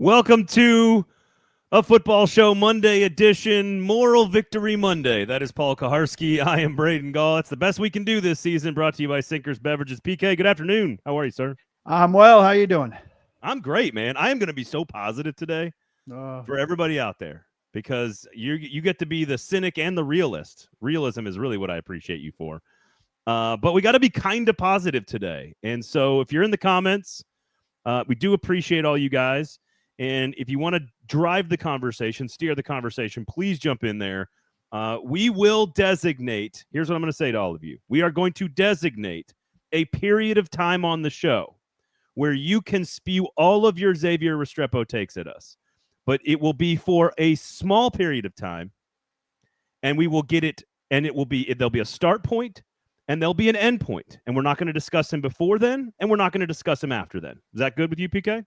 Welcome to a football show Monday edition, Moral Victory Monday. That is Paul Kaharski. I am Braden Gall. It's the best we can do this season, brought to you by Sinkers Beverages. PK, good afternoon. How are you, sir? I'm well. How you doing? I'm great, man. I am going to be so positive today for everybody out there because you get to be the cynic and the realist. Realism is really what I appreciate you for. But we got to be kind of positive today. And so if you're in the comments, we do appreciate all you guys. And if you want to drive the conversation, steer the conversation, please jump in there. We will designate, here's what I'm going to say to all of you. We are going to designate a period of time on the show where you can spew all of your Xavier Restrepo takes at us. But it will be for a small period of time, and we will get it, and there'll be a start point, and there'll be an end point. And we're not going to discuss him before then, and we're not going to discuss him after then. Is that good with you, PK?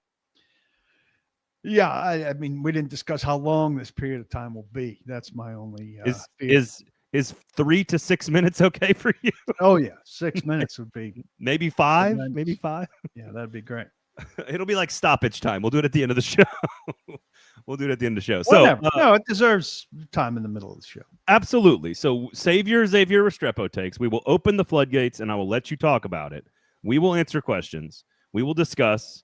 Yeah, I mean, we didn't discuss how long this period of time will be. That's my only Is 3 to 6 minutes okay for you? Oh yeah, 6 minutes would be maybe 5. Maybe 5. Yeah, that'd be great. It'll be like stoppage time. We'll do it at the end of the show. We'll do it at the end of the show. Whatever. So no, it deserves time in the middle of the show. Absolutely. So save your Xavier Restrepo takes. We will open the floodgates, and I will let you talk about it. We will answer questions. We will discuss.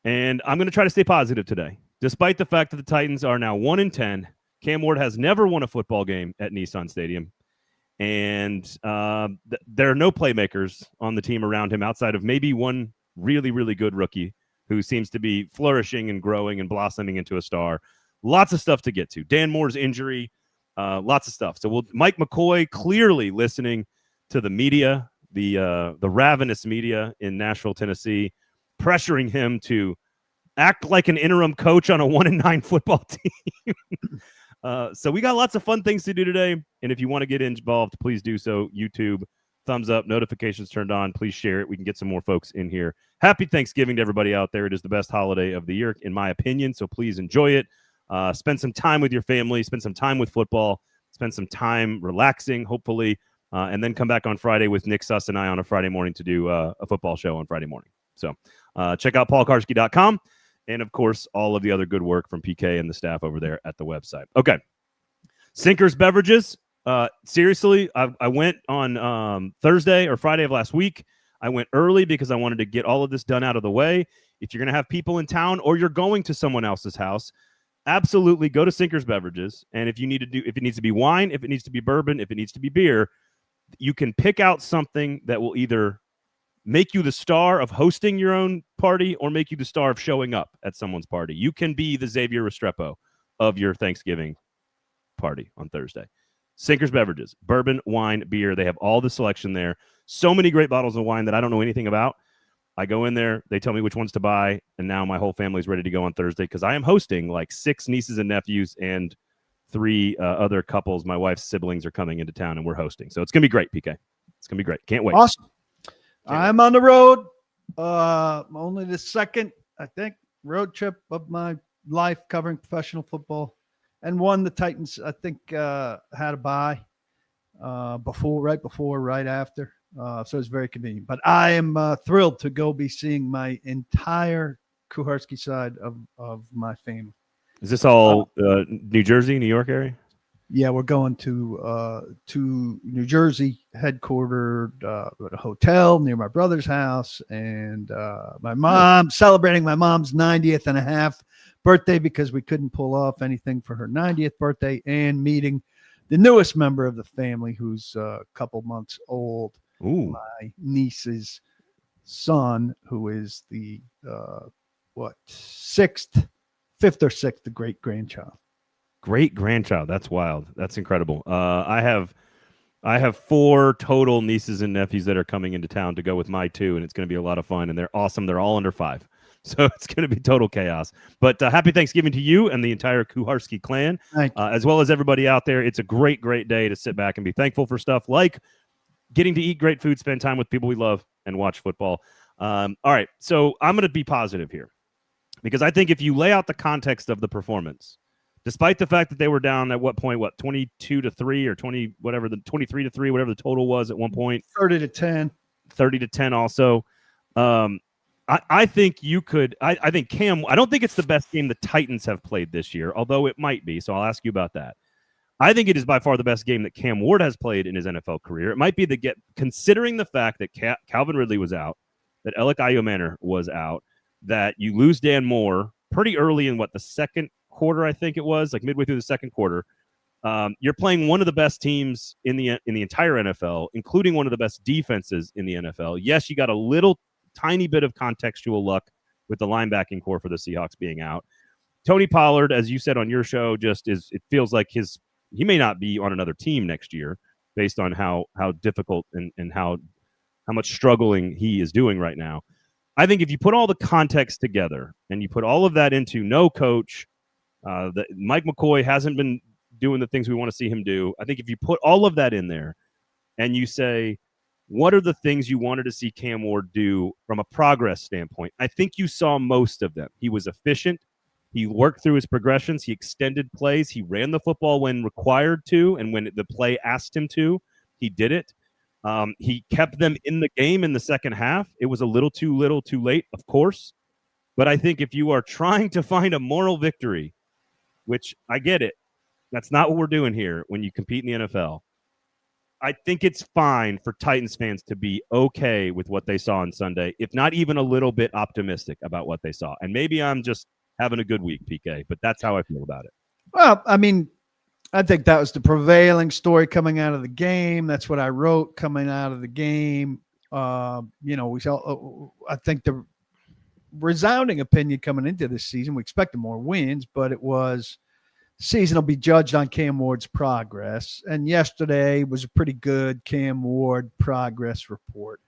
And I'm going to try to stay positive today, despite the fact that the Titans are now 1-10. Cam Ward has never won a football game at Nissan Stadium. And there are no playmakers on the team around him outside of maybe one really, really good rookie who seems to be flourishing and growing and blossoming into a star. Lots of stuff to get to. Dan Moore's injury, lots of stuff. So Mike McCoy clearly listening to the media, the ravenous media in Nashville, Tennessee, pressuring him to act like an interim coach on a 1-9 football team. So we got lots of fun things to do today. And if you want to get involved, please do so. YouTube, thumbs up, notifications turned on. Please share it. We can get some more folks in here. Happy Thanksgiving to everybody out there. It is the best holiday of the year, in my opinion. So please enjoy it. Spend some time with your family. Spend some time with football. Spend some time relaxing, hopefully. And then come back on Friday with Nick Suss and I on a Friday morning to do a football show on Friday morning. So check out paulkarski.com. And, of course, all of the other good work from PK and the staff over there at the website. Okay. Sinkers Beverages. Seriously, I went on Thursday or Friday of last week. I went early because I wanted to get all of this done out of the way. If you're going to have people in town or you're going to someone else's house, absolutely go to Sinkers Beverages. And if it needs to be wine, if it needs to be bourbon, if it needs to be beer, you can pick out something that will either make you the star of hosting your own party or make you the star of showing up at someone's party. You can be the Xavier Restrepo of your Thanksgiving party on Thursday. Sinkers Beverages, bourbon, wine, beer. They have all the selection there. So many great bottles of wine that I don't know anything about. I go in there, they tell me which ones to buy, and now my whole family is ready to go on Thursday because I am hosting like 6 nieces and nephews and 3 other couples. My wife's siblings are coming into town, and we're hosting. So it's going to be great, PK. It's going to be great. Can't wait. Awesome. I'm on the road. Only the second, I think, road trip of my life covering professional football. And one the Titans, I think, had a bye right after. So it's very convenient. But I am thrilled to go be seeing my entire Kuharski side of my family. Is this all New Jersey, New York area? Yeah, we're going to New Jersey, headquartered at a hotel near my brother's house, and my mom celebrating my mom's 90th and a half birthday because we couldn't pull off anything for her 90th birthday, and meeting the newest member of the family who's a couple months old. Ooh. My niece's son, who is the fifth or sixth great-grandchild. Great-grandchild. That's wild. That's incredible. I have 4 total nieces and nephews that are coming into town to go with my 2, and it's going to be a lot of fun, and they're awesome. They're all under 5. So it's going to be total chaos. But happy Thanksgiving to you and the entire Kuharski clan, as well as everybody out there. It's a great, great day to sit back and be thankful for stuff like getting to eat great food, spend time with people we love, and watch football. All right, so I'm going to be positive here because I think if you lay out the context of the performance, despite the fact that they were down at 22-3 or 20, whatever, the 23-3, whatever the total was at one point. 30-10. 30-10 also. I think you could. I think Cam. I don't think it's the best game the Titans have played this year, although it might be. So I'll ask you about that. I think it is by far the best game that Cam Ward has played in his NFL career. It might be considering the fact that Calvin Ridley was out, that Alec Ayomanor was out, that you lose Dan Moore pretty early in the second quarter, I think it was, like midway through the second quarter. You're playing one of the best teams in the entire NFL, including one of the best defenses in the NFL. Yes, you got a little tiny bit of contextual luck with the linebacking core for the Seahawks being out. Tony Pollard, as you said on your show, it feels like he may not be on another team next year based on how difficult and how much struggling he is doing right now. I think if you put all the context together and you put all of that into no coach, that Mike McCoy hasn't been doing the things we want to see him do. I think if you put all of that in there and you say, what are the things you wanted to see Cam Ward do from a progress standpoint? I think you saw most of them. He was efficient. He worked through his progressions. He extended plays. He ran the football when required to, and when the play asked him to, he did it. He kept them in the game in the second half. It was a little too late, of course. But I think if you are trying to find a moral victory, which I get it, that's not what we're doing here when you compete in the NFL. I think it's fine for Titans fans to be okay with what they saw on Sunday, if not even a little bit optimistic about what they saw. And maybe I'm just having a good week, PK, but that's how I feel about it. Well, I mean, I think that was the prevailing story coming out of the game. That's what I wrote coming out of the game. We saw, I think the resounding opinion coming into this season, we expected more wins, but it was season will be judged on Cam Ward's progress. And yesterday was a pretty good Cam Ward progress report.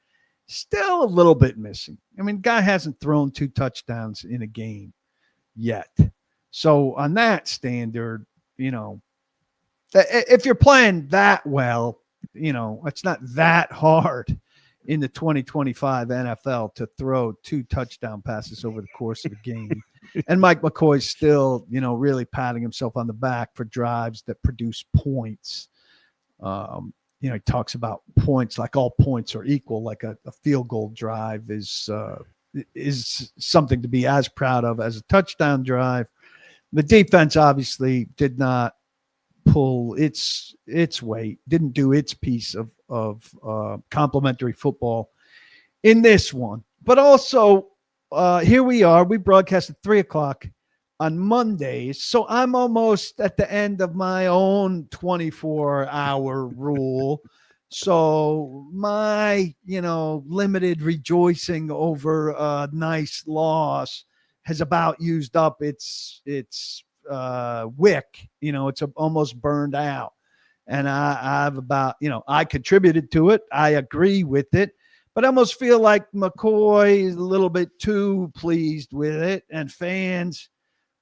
Still a little bit missing. I mean, guy hasn't thrown 2 touchdowns in a game yet. So on that standard, if you're playing that well, it's not that hard in the 2025 NFL to throw 2 touchdown passes over the course of a game. And Mike McCoy's still, really patting himself on the back for drives that produce points. He talks about points, like all points are equal, like a field goal drive is something to be as proud of as a touchdown drive. The defense obviously did not pull its weight, didn't do its piece of complimentary football in this one. But also, here we are. We broadcast at 3:00 on Mondays, so I'm almost at the end of my own 24-hour rule. So my, limited rejoicing over a nice loss has about used up its wick. It's almost burned out. And I've about, I contributed to it. I agree with it. But I almost feel like McCoy is a little bit too pleased with it. And fans,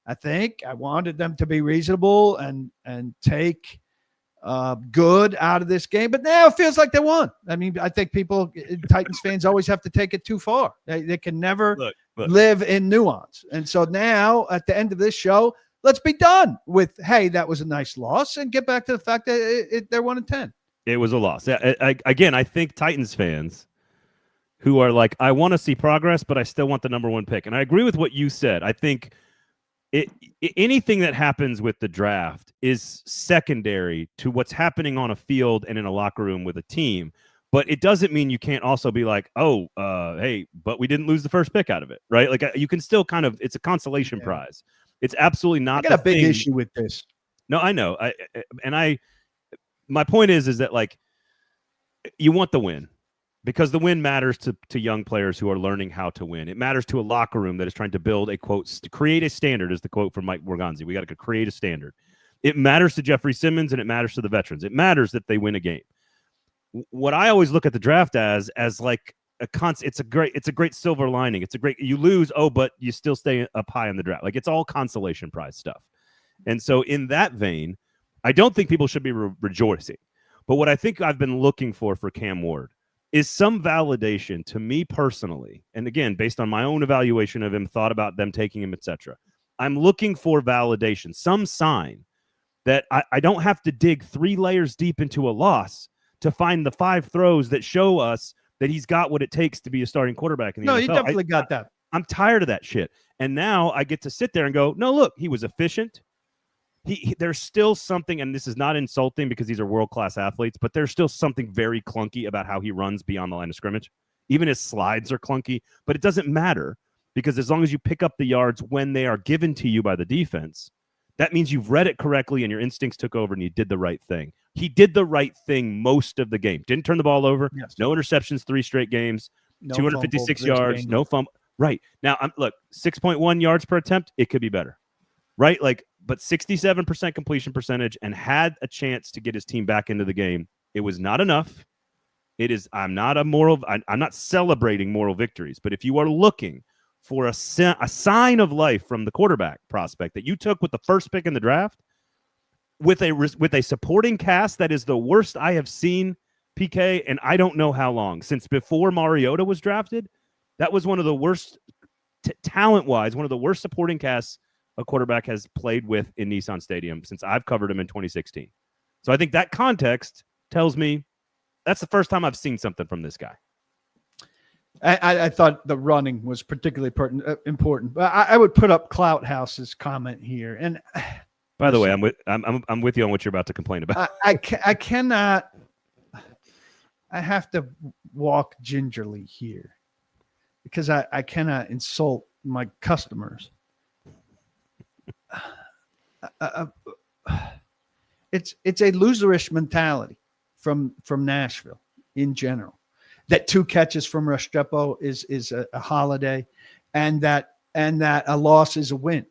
I think I wanted them to be reasonable and take good out of this game. But now it feels like they won. I mean, I think Titans fans always have to take it too far. They can never live in nuance. And so now at the end of this show, let's be done with, hey, that was a nice loss, and get back to the fact that they're 1-10. It was a loss. Again, I think Titans fans who are like, I want to see progress, but I still want the number 1 pick. And I agree with what you said. I think anything that happens with the draft is secondary to what's happening on a field and in a locker room with a team. But it doesn't mean you can't also be like, hey, but we didn't lose the first pick out of it, right? Like you can still it's a consolation prize. It's absolutely not. I got a big issue with this. No, I know. My point is that like you want the win because the win matters to young players who are learning how to win. It matters to a locker room that is trying to build a quote, to create a standard is the quote from Mike Morganzi. We got to create a standard. It matters to Jeffrey Simmons and it matters to the veterans. It matters that they win a game. What I always look at the draft as like it's a great silver lining. You lose, but you still stay up high in the draft. Like it's all consolation prize stuff. And so in that vein, I don't think people should be rejoicing. But what I think I've been looking for Cam Ward is some validation to me personally. And again, based on my own evaluation of him, thought about them taking him, etc. I'm looking for validation, some sign that I don't have to dig 3 layers deep into a loss to find the 5 throws that show us that he's got what it takes to be a starting quarterback in the No, NFL. he definitely got that. I'm tired of that shit. And now I get to sit there and go, no, look, he was efficient. There's still something, and this is not insulting because these are world-class athletes, but there's still something very clunky about how he runs beyond the line of scrimmage. Even his slides are clunky, but it doesn't matter because as long as you pick up the yards when they are given to you by the defense, that means you've read it correctly and your instincts took over and you did the right thing. He did the right thing most of the game. Didn't turn the ball over. Yes. No interceptions, 3 straight games, No 256 fumble, yards, no fumble. Right. Now, look, 6.1 yards per attempt, it could be better. Right? But 67% completion percentage and had a chance to get his team back into the game. It was not enough. I'm not celebrating moral victories, but if you are looking for a sign of life from the quarterback prospect that you took with the first pick in the draft, with a supporting cast that is the worst I have seen, PK, and I don't know how long, since before Mariota was drafted, that was one of the worst, talent-wise, one of the worst supporting casts a quarterback has played with in Nissan Stadium since I've covered him in 2016. So I think that context tells me that's the first time I've seen something from this guy. I thought the running was particularly important. But I would put up Clout House's comment here. And by the way, I'm with you on what you're about to complain about. I cannot. I have to walk gingerly here because I cannot insult my customers. It's a loserish mentality from Nashville in general. That 2 catches from Restrepo is a holiday, and that a loss is a win.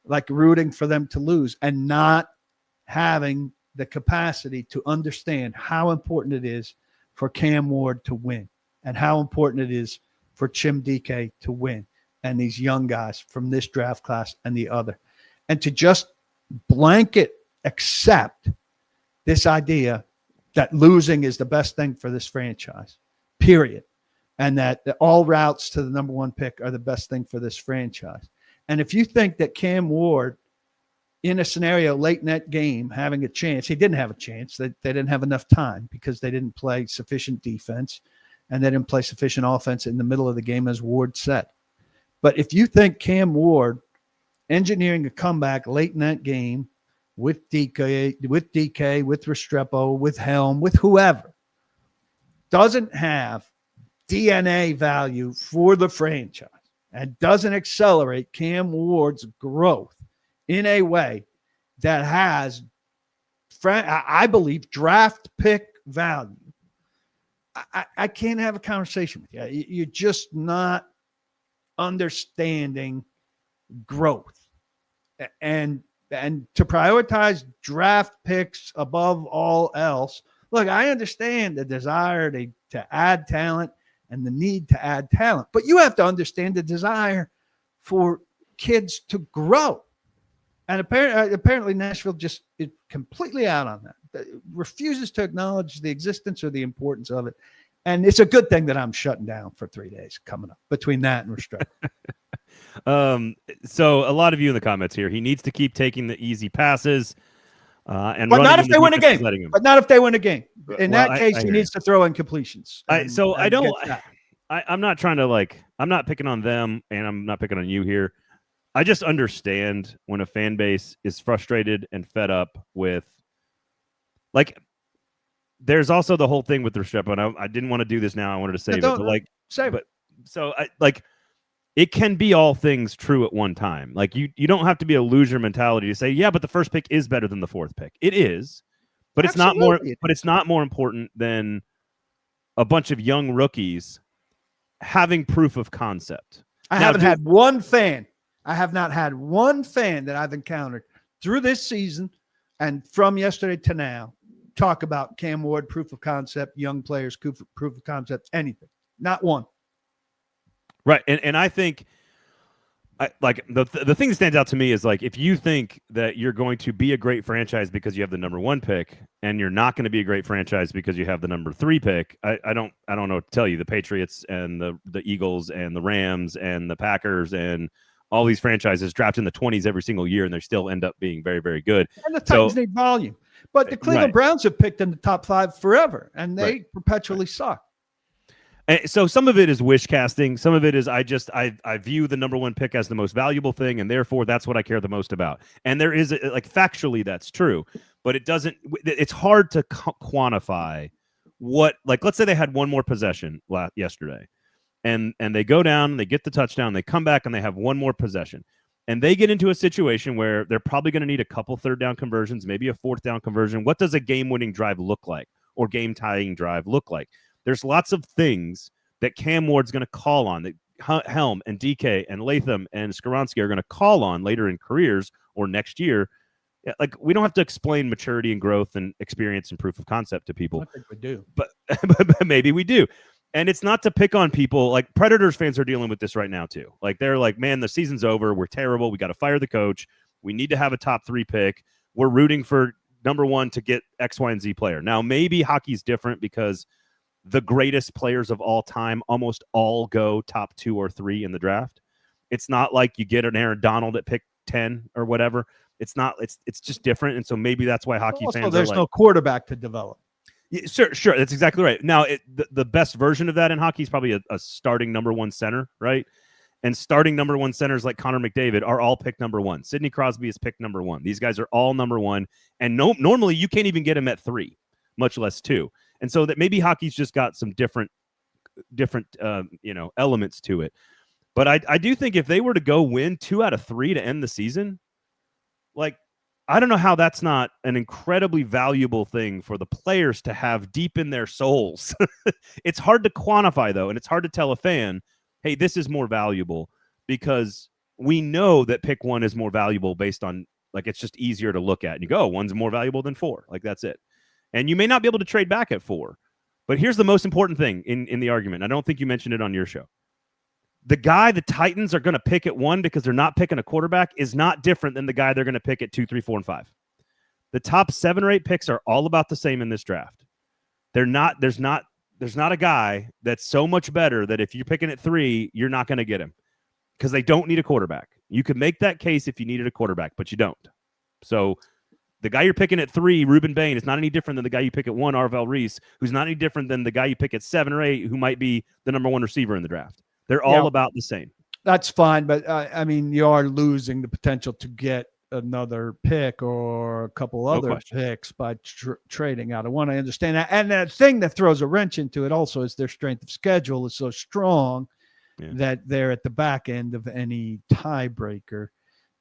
Like rooting for them to lose and not having the capacity to understand how important it is for Cam Ward to win and how important it is for Chim DK to win and these young guys from this draft class and the other. And to just blanket accept this idea that losing is the best thing for this franchise, period. And that all routes to the number 1 pick are the best thing for this franchise. And if you think that Cam Ward, in a scenario late in that game, having a chance, he didn't have a chance. They didn't have enough time because they didn't play sufficient defense and they didn't play sufficient offense in the middle of the game, as Ward said. But if you think Cam Ward engineering a comeback late in that game with DK, with Restrepo, with Helm, with whoever, doesn't have DNA value for the franchise and doesn't accelerate Cam Ward's growth in a way that has, I believe, draft pick value, I can't have a conversation with you. You're just not understanding growth. And to prioritize draft picks above all else, look, I understand the desire to add talent and the need to add talent, but you have to understand the desire for kids to grow. And apparently Nashville just is completely out on that. It refuses to acknowledge the existence or the importance of it. And it's a good thing that I'm shutting down for 3 days coming up between that and Restrepo. So a lot of you in the comments here, he needs to keep taking the easy passes. But not if they win a game. But not if they win a game. In that case, he needs to throw in completions. I'm not trying to I'm not picking on them and I'm not picking on you here. I just understand when a fan base is frustrated and fed up with, there's also the whole thing with Restrepo, and I didn't want to do this now. I wanted to save it. Save it. So it can be all things true at one time. You don't have to be a loser mentality to say, yeah, but the first pick is better than the 4th pick. It is, but it's not more. But it's not more important than a bunch of young rookies having proof of concept. I have not had one fan that I've encountered through this season and from yesterday to now talk about Cam Ward, proof of concept, young players, proof of concept, anything. Not one. Right. And I think the thing that stands out to me is if you think that you're going to be a great franchise because you have the number 1 pick and you're not going to be a great franchise because you have the number 3 pick, I don't know what to tell you. The Patriots and the Eagles and the Rams and the Packers and all these franchises draft in the 20s every single year and they still end up being very, very good. And the Titans need volume. But the Cleveland Browns have picked in the top 5 forever and they perpetually suck. And so some of it is wish casting. Some of it is I view the number one pick as the most valuable thing, and therefore that's what I care the most about. And there is like factually that's true, but it doesn't. It's hard to quantify what, like, let's say they had one more possession yesterday, and they go down, and they get the touchdown, they come back, and they have one more possession, and they get into a situation where they're probably going to need a couple third down conversions, maybe a fourth down conversion. What does a game-winning drive look like, or game-tying drive look like? There's lots of things that Cam Ward's going to call on, that Helm and DK and Latham and Skaronski are going to call on later in careers or next year. Like, we don't have to explain maturity and growth and experience and proof of concept to people. I think we do. But maybe we do. And it's not to pick on people. Like, Predators fans are dealing with this right now too. Like, they're like, man, the season's over. We're terrible. We got to fire the coach. We need to have a top 3 pick. We're rooting for number 1 to get X, Y, and Z player. Now, maybe hockey's different because the greatest players of all time almost all go top 2 or 3 in the draft. It's not like you get an Aaron Donald at pick 10 or whatever. It's not. It's just different. And so maybe that's why hockey fans there's are like, no quarterback to develop. Yeah, sure. That's exactly right. Now, the best version of that in hockey is probably a starting number 1 center, right? And starting number 1 centers like Connor McDavid are all pick number 1. Sidney Crosby is pick number 1. These guys are all number 1. And normally you can't even get them at 3, much less 2. And so that maybe hockey's just got some different elements to it. But I do think if they were to go win 2 out of 3 to end the season, like, I don't know how that's not an incredibly valuable thing for the players to have deep in their souls. It's hard to quantify, though, and it's hard to tell a fan, hey, this is more valuable, because we know that pick 1 is more valuable based on, like, it's just easier to look at. And you go, 1's more valuable than 4. Like, that's it. And you may not be able to trade back at 4. But here's the most important thing in the argument. I don't think you mentioned it on your show. The guy the Titans are going to pick at 1 because they're not picking a quarterback is not different than the guy they're going to pick at 2, 3, 4, and 5. The top 7 or 8 picks are all about the same in this draft. There's not a guy that's so much better that if you're picking at 3, you're not going to get him, because they don't need a quarterback. You could make that case if you needed a quarterback, but you don't. So the guy you're picking at 3, Ruben Bain, is not any different than the guy you pick at 1, Arvel Reese, who's not any different than the guy you pick at 7 or 8, who might be the number 1 receiver in the draft. They're all about the same. That's fine, but I mean, you are losing the potential to get another pick or a couple other picks by trading out of 1. I understand that. And the thing that throws a wrench into it also is their strength of schedule is so strong that they're at the back end of any tiebreaker.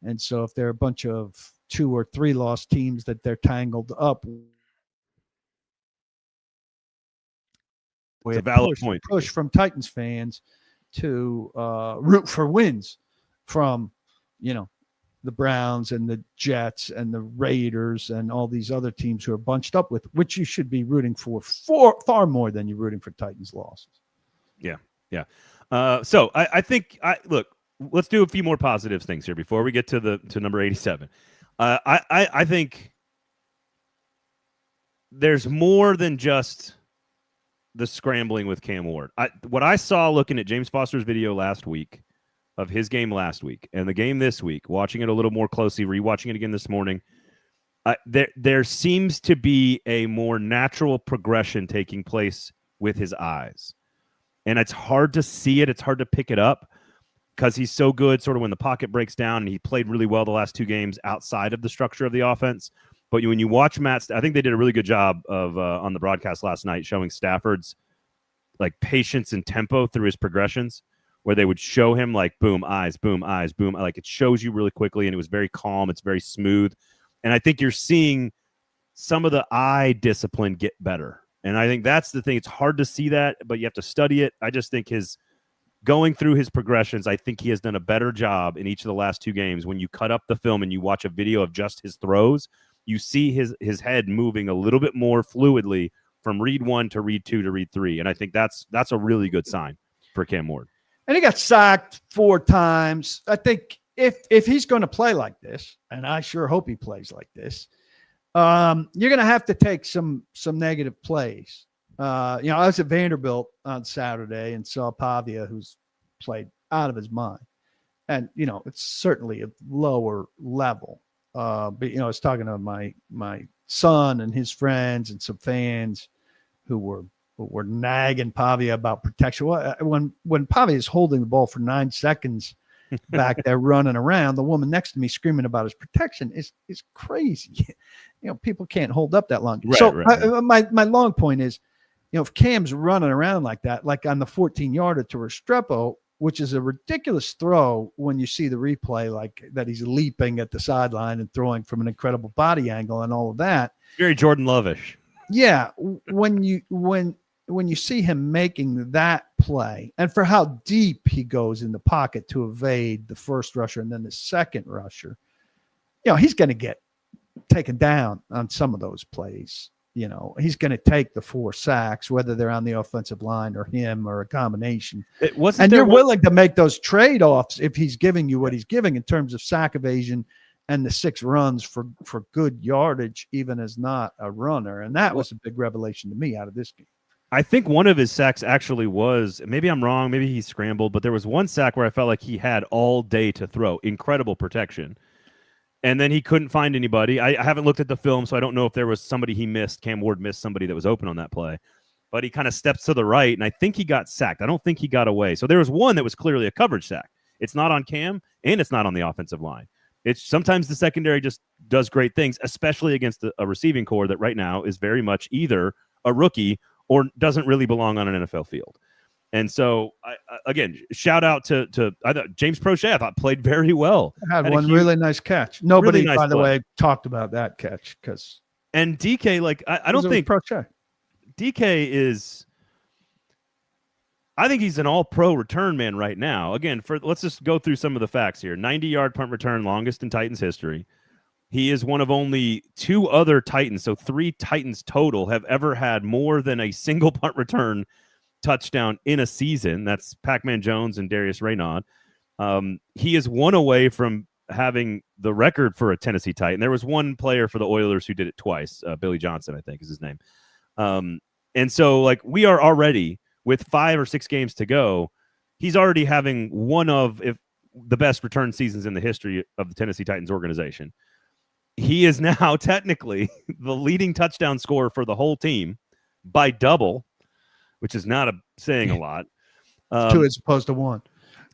And so if there are a bunch of 2 or 3 lost teams that they're tangled up with, it's a valid point. Push from Titans fans to root for wins from, the Browns and the Jets and the Raiders and all these other teams who are bunched up with, which you should be rooting for far more than you're rooting for Titans losses. Yeah. So I think look, let's do a few more positive things here before we get to number 87. I think there's more than just the scrambling with Cam Ward. What I saw looking at James Foster's video last week of his game last week and the game this week, watching it a little more closely, rewatching it again this morning, there seems to be a more natural progression taking place with his eyes. And it's hard to see it. It's hard to pick it up because he's so good sort of when the pocket breaks down, and he played really well the last 2 games outside of the structure of the offense. But when you watch Matt, I think they did a really good job of on the broadcast last night showing Stafford's like patience and tempo through his progressions, where they would show him like boom, eyes, boom, eyes, boom. Like it shows you really quickly, and it was very calm. It's very smooth. And I think you're seeing some of the eye discipline get better. And I think that's the thing. It's hard to see that, but you have to study it. I just think going through his progressions, I think he has done a better job in each of the last 2 games. When you cut up the film and you watch a video of just his throws, you see his head moving a little bit more fluidly from read 1 to read 2 to read 3. And I think that's a really good sign for Cam Ward. And he got sacked 4 times. I think if he's going to play like this, and I sure hope he plays like this, you're going to have to take some negative plays. I was at Vanderbilt on Saturday and saw Pavia, who's played out of his mind. And, it's certainly a lower level. But, I was talking to my son and his friends and some fans who were were nagging Pavia about protection. When Pavia is holding the ball for 9 seconds back there running around, the woman next to me screaming about his protection is crazy. People can't hold up that long. Right. My long point is, if Cam's running around like that, like on the 14-yarder to Restrepo, which is a ridiculous throw when you see the replay, like that he's leaping at the sideline and throwing from an incredible body angle and all of that. Very Jordan Love-ish. Yeah, when you see him making that play, and for how deep he goes in the pocket to evade the first rusher and then the second rusher, he's going to get taken down on some of those plays. He's going to take the 4 sacks, whether they're on the offensive line or him or a combination. You're willing to make those trade-offs if he's giving you what he's giving in terms of sack evasion and the 6 runs for good yardage, even as not a runner. And that was a big revelation to me out of this game. I think one of his sacks actually was, maybe I'm wrong, maybe he scrambled, but there was one sack where I felt like he had all day to throw. Incredible protection. And then he couldn't find anybody. I haven't looked at the film, so I don't know if there was somebody he missed. Cam Ward missed somebody that was open on that play. But he kind of steps to the right, and I think he got sacked. I don't think he got away. So there was one that was clearly a coverage sack. It's not on Cam, and it's not on the offensive line. It's sometimes the secondary just does great things, especially against a receiving core that right now is very much either a rookie or doesn't really belong on an NFL field. And so, again, shout out to I thought James Prochet. I thought played very well. Had one really nice catch. Nobody, really nice by the way, talked about that catch because. And DK, I don't think Prochet. DK is. I think he's an all-pro return man right now. Again, let's just go through some of the facts here. 90-yard punt return, longest in Titans history. He is one of only 2 other Titans, so 3 Titans total have ever had more than a single punt return touchdown in a season. That's Pac-Man Jones and Darius Raynaud. He is 1 away from having the record for a Tennessee Titan. There was one player for the Oilers who did it twice. Billy Johnson, I think, is his name. And so, we are already, with 5 or 6 games to go, he's already having one of the best return seasons in the history of the Tennessee Titans organization. He is now technically the leading touchdown scorer for the whole team by double, which is not saying a lot. 2 as opposed to 1.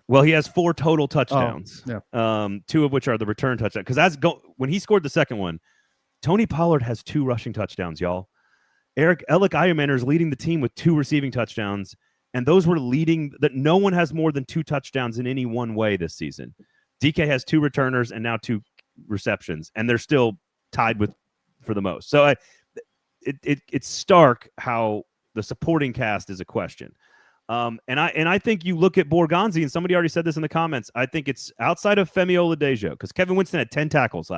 Well, he has 4 total touchdowns. 2 of which are the return touchdowns. Because when he scored the second one, Tony Pollard has 2 rushing touchdowns, y'all. Eric Eiermaner is leading the team with 2 receiving touchdowns, and those were leading that no one has more than 2 touchdowns in any one way this season. DK has 2 returners and now 2 receptions, and they're still tied for the most. So it's stark how the supporting cast is a question. And I think you look at Borgonzi, and somebody already said this in the comments. I think it's outside of Femi Oladejo, because Kevin Winston had 10 tackles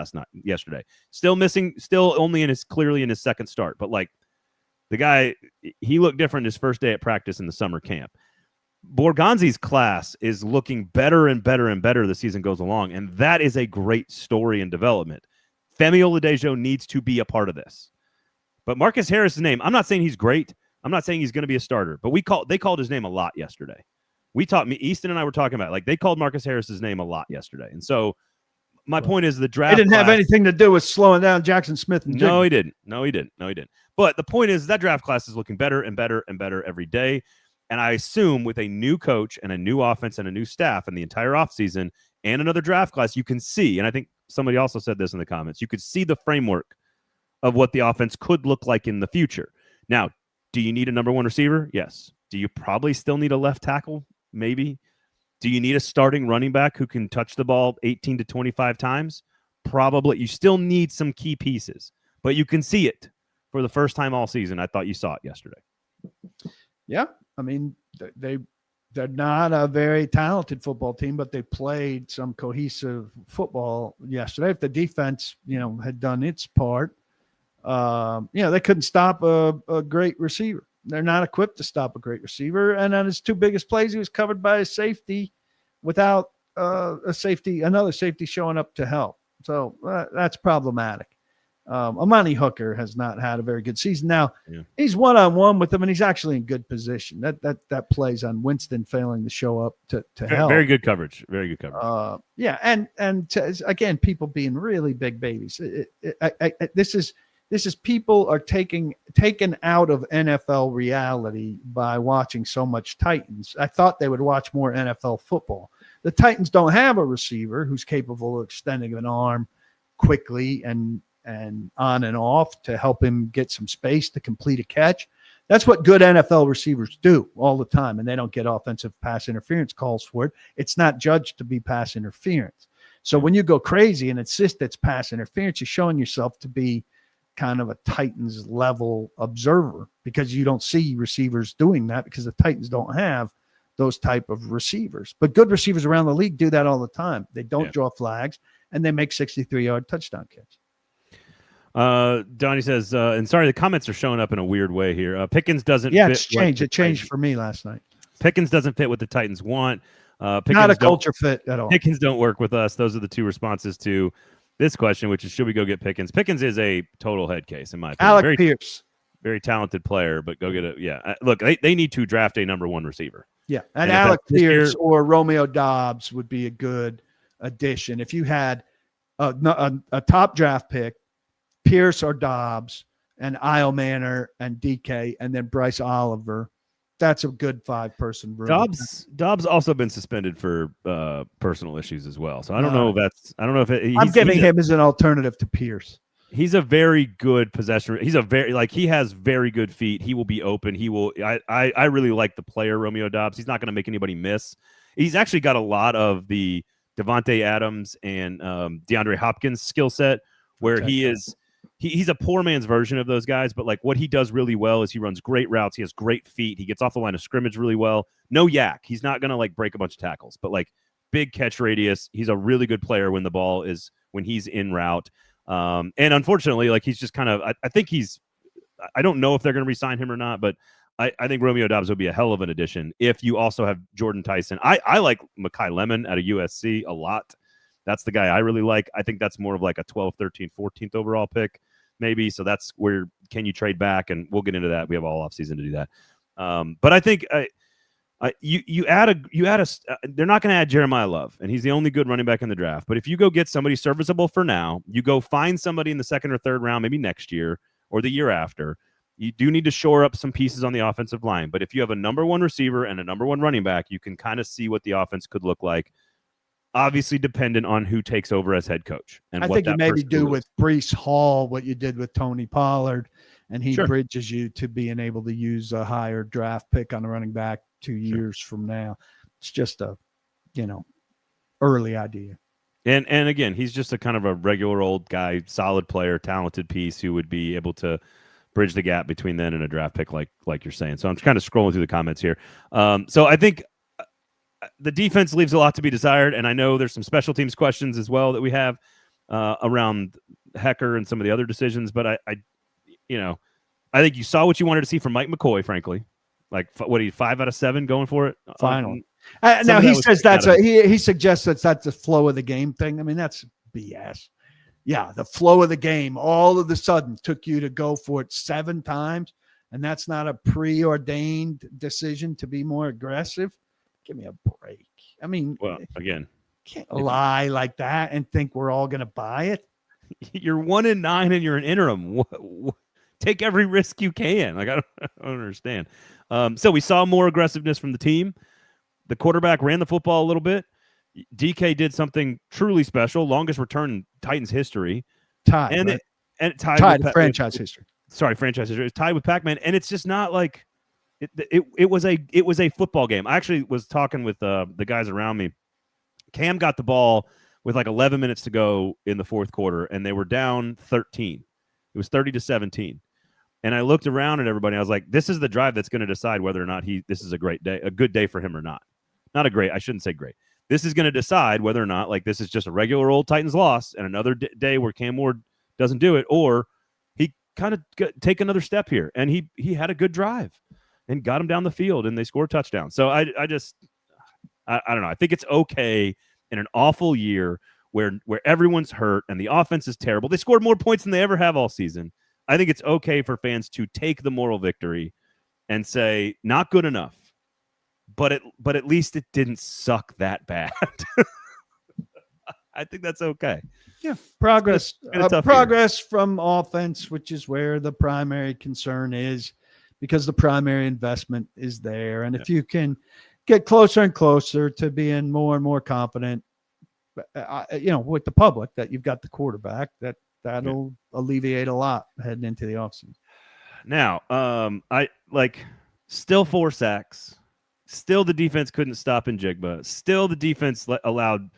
yesterday. Still only clearly in his second start. But the guy, he looked different his first day at practice in the summer camp. Borgonzi's class is looking better and better and better as the season goes along, and that is a great story and development. Femi Oladejo needs to be a part of this. But Marcus Harris's name, I'm not saying he's great. I'm not saying he's going to be a starter, but they called his name a lot yesterday. Easton and I were talking about they called Marcus Harris's name a lot yesterday. And so my point is the draft. It didn't have anything to do with slowing down Jackson Smith. And No, he didn't. But the point is that draft class is looking better and better and better every day. And I assume with a new coach and a new offense and a new staff and the entire offseason and another draft class, you can see, and I think somebody also said this in the comments, you could see the framework of what the offense could look like in the future. Now, do you need a number 1 receiver? Yes. Do you probably still need a left tackle? Maybe. Do you need a starting running back who can touch the ball 18 to 25 times? Probably. You still need some key pieces, but you can see it for the first time all season. I thought you saw it yesterday. Yeah. I mean, they're not a very talented football team, but they played some cohesive football yesterday. If the defense, had done its part, they couldn't stop a great receiver. They're not equipped to stop a great receiver. And on his 2 biggest plays, he was covered by a safety without another safety showing up to help. So that's problematic. Amani Hooker has not had a very good season. Now he's 1-on-1 with them, and he's actually in good position. That plays on Winston failing to show up to help. Very good coverage. Very good coverage. And again, people being really big babies. This This is people are taken out of NFL reality by watching so much Titans. I thought they would watch more NFL football. The Titans don't have a receiver who's capable of extending an arm quickly and on and off to help him get some space to complete a catch. That's what good NFL receivers do all the time, and they don't get offensive pass interference calls for it. It's not judged to be pass interference. So when you go crazy and insist it's pass interference, you're showing yourself to be kind of a Titans level observer, because you don't see receivers doing that, because the Titans don't have those type of receivers. But good receivers around the league do that all the time. They don't draw flags, and they make 63-yard touchdown catches. Donnie says, and sorry, the comments are showing up in a weird way here. Pickens doesn't fit. It's changed. It changed for me last night. Pickens doesn't fit what the Titans want. Pickens not a culture fit at all. Pickens don't work with us. Those are the two responses to this question, which is, should we go get Pickens? Pickens is a total head case, in my opinion. Alec Pierce. Very talented player, but go get it. Look, they need to draft a number one receiver. Yeah, and Alec Pierce or Romeo Doubs would be a good addition. If you had a top draft pick, Pierce or Dobbs, and Isle Manor and DK, and then Bryce Oliver, that's a good 5-person room. Dobbs also been suspended for personal issues as well. So I don't know if I'm giving him as an alternative to Pierce. He's a very good possession. He's he has very good feet. He will be open. He will. I really like the player Romeo Doubs. He's not going to make anybody miss. He's actually got a lot of the Devontae Adams and DeAndre Hopkins skill set, where he's a poor man's version of those guys. But like what he does really well is he runs great routes. He has great feet. He gets off the line of scrimmage really well. No yak. He's not going to like break a bunch of tackles, but like big catch radius. He's a really good player when he's en route. And unfortunately, like he's just kind of, I think I don't know if they're going to re-sign him or not, but I think Romeo Doubs would be a hell of an addition if you also have Jordan Tyson. I like Mekhi Lemon out of USC a lot. That's the guy I really like. I think that's more of like a 12th, 13th, 14th overall pick, maybe. So that's where can you trade back? And we'll get into that. We have all offseason to do that. But I think you add a they're not going to add Jeremiah Love, and he's the only good running back in the draft. But if you go get somebody serviceable for now, you go find somebody in the 2nd or 3rd round, maybe next year or the year after, you do need to shore up some pieces on the offensive line. But if you have a number one receiver and a number one running back, you can kind of see what the offense could look like. Obviously dependent on who takes over as head coach. And I think you maybe do with Breece Hall what you did with Tony Pollard, and he bridges you to being able to use a higher draft pick on a running back 2 years from now. It's just a, early idea. And again, he's just a kind of a regular old guy, solid player, talented piece who would be able to bridge the gap between then and a draft pick like you're saying. So I'm kind of scrolling through the comments here. So I think the defense leaves a lot to be desired, and I know there's some special teams questions as well that we have around Hecker and some of the other decisions. But I think you saw what you wanted to see from Mike McCoy, frankly. Like, what are you, 5 out of 7 going for it? Finally. Now he says he suggests that's the flow of the game thing. I mean, that's BS. Yeah, the flow of the game all of a sudden took you to go for it 7 times, and that's not a preordained decision to be more aggressive. Give me a break. I mean, well, again, can't lie like that and think we're all going to buy it. You're 1-9 and you're an interim. Take every risk you can. Like, I don't understand. So we saw more aggressiveness from the team. The quarterback ran the football a little bit. DK did something truly special, longest return in Titans history. Tied franchise history. Sorry, franchise history. It's tied with Pac-Man, and it's just not like it was a football game. I actually was talking with the guys around me. Cam got the ball with like 11 minutes to go in the 4th quarter, and they were down 13. It was 30-17. And I looked around at everybody. I was like, this is the drive that's going to decide whether or not this is a good day for him or not. Not a great. I shouldn't say great. This is going to decide whether or not like this is just a regular old Titans loss and another day where Cam Ward doesn't do it, or he kind of take another step here. And he had a good drive and got him down the field, and they scored a touchdown. So I don't know. I think it's okay in an awful year where everyone's hurt and the offense is terrible. They scored more points than they ever have all season. I think it's okay for fans to take the moral victory and say, not good enough, but at least it didn't suck that bad. I think that's okay. Yeah, progress, been a tough progress from offense, which is where the primary concern is, because the primary investment is there. And if you can get closer and closer to being more and more confident, with the public that you've got the quarterback, that'll alleviate a lot heading into the offseason. Now, I like still 4 sacks. Still, the defense couldn't stop Njigba. Still, the defense allowed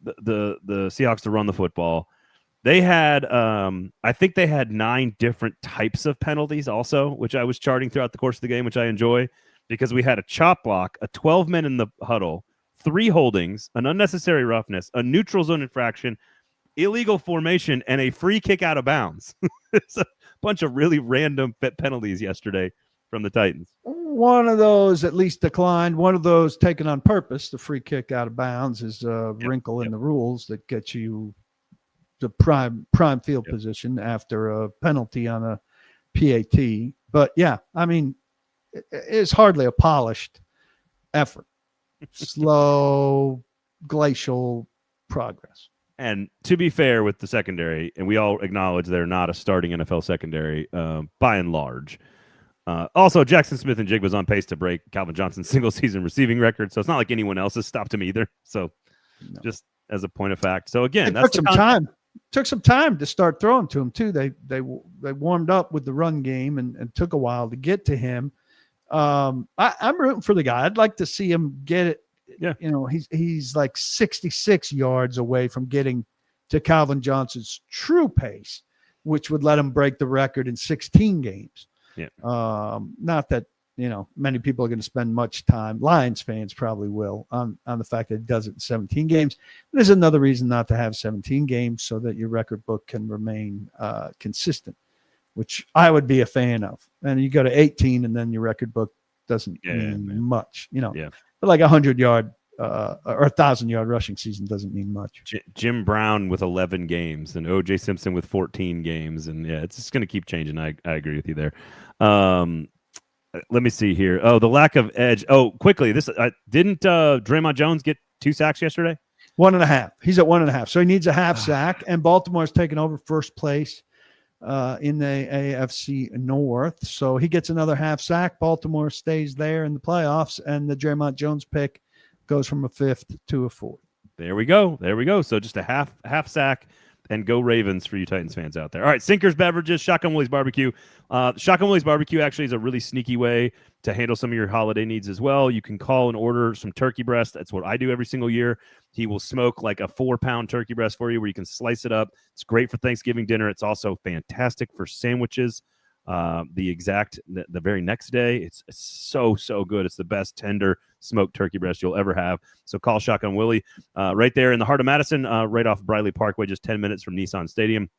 the Seahawks to run the football. They had, I think they had 9 different types of penalties also, which I was charting throughout the course of the game, which I enjoy, because we had a chop block, a 12 men in the huddle, 3 holdings, an unnecessary roughness, a neutral zone infraction, illegal formation, and a free kick out of bounds. It's a bunch of really random penalties yesterday from the Titans. One of those at least declined. One of those taken on purpose. The free kick out of bounds is a wrinkle in the rules that gets you the prime field position after a penalty on a PAT. But yeah, I mean, it's hardly a polished effort. Slow, glacial progress. And to be fair with the secondary, and we all acknowledge they're not a starting NFL secondary by and large. Also, Jackson Smith-Njigba was on pace to break Calvin Johnson's single-season receiving record, so it's not like anyone else has stopped him either. So, just as a point of fact. So again, that's some time. Took some time to start throwing to him too. They warmed up with the run game and took a while to get to him. I'm rooting for the guy. I'd like to see him get it. Yeah, he's like 66 yards away from getting to Calvin Johnson's true pace, which would let him break the record in 16 games. Yeah. Not that, many people are going to spend much time. Lions fans probably will on the fact that it does it in 17 games. There's another reason not to have 17 games, so that your record book can remain consistent, which I would be a fan of. And you go to 18 and then your record book doesn't mean much, but like 100-yard or 1,000-yard rushing season doesn't mean much. Jim Brown with 11 games and O.J. Simpson with 14 games. And it's just going to keep changing. I agree with you there. Let me see here. Oh, the lack of edge. Oh, quickly. Didn't Draymond Jones get 2 sacks yesterday? 1.5. He's at 1.5. So he needs a half sack, and Baltimore's taken over first place in the AFC North. So he gets another half sack. Baltimore stays there in the playoffs, and the Draymond Jones pick goes from a 5th to a 4th. There we go. So just a half sack, and go Ravens for you Titans fans out there. All right, Sinkers Beverages, Shotgun Willie's Barbecue. Shotgun Willie's Barbecue actually is a really sneaky way to handle some of your holiday needs as well. You can call and order some turkey breast. That's what I do every single year. He will smoke like a 4-pound turkey breast for you where you can slice it up. It's great for Thanksgiving dinner. It's also fantastic for sandwiches. The very next day, it's so good. It's the best tender smoked turkey breast you'll ever have. So call Shotgun Willie right there in the heart of Madison, right off Briley Parkway, just 10 minutes from Nissan Stadium,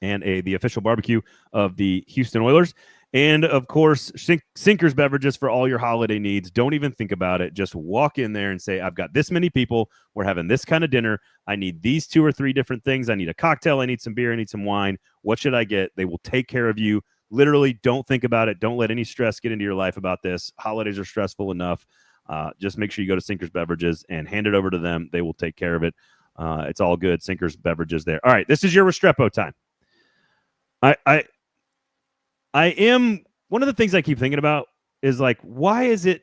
and the official barbecue of the Houston Oilers. And of course, Sinkers Beverages for all your holiday needs. Don't even think about it. Just walk in there and say, I've got this many people. We're having this kind of dinner. I need these 2 or 3 different things. I need a cocktail. I need some beer. I need some wine. What should I get? They will take care of you. Literally, don't think about it. Don't let any stress get into your life about this. Holidays are stressful enough. Just make sure you go to Sinkers Beverages and hand it over to them. They will take care of it. It's all good. Sinkers Beverages there. All right, this is your Restrepo time. I am, one of the things I keep thinking about is like, why is this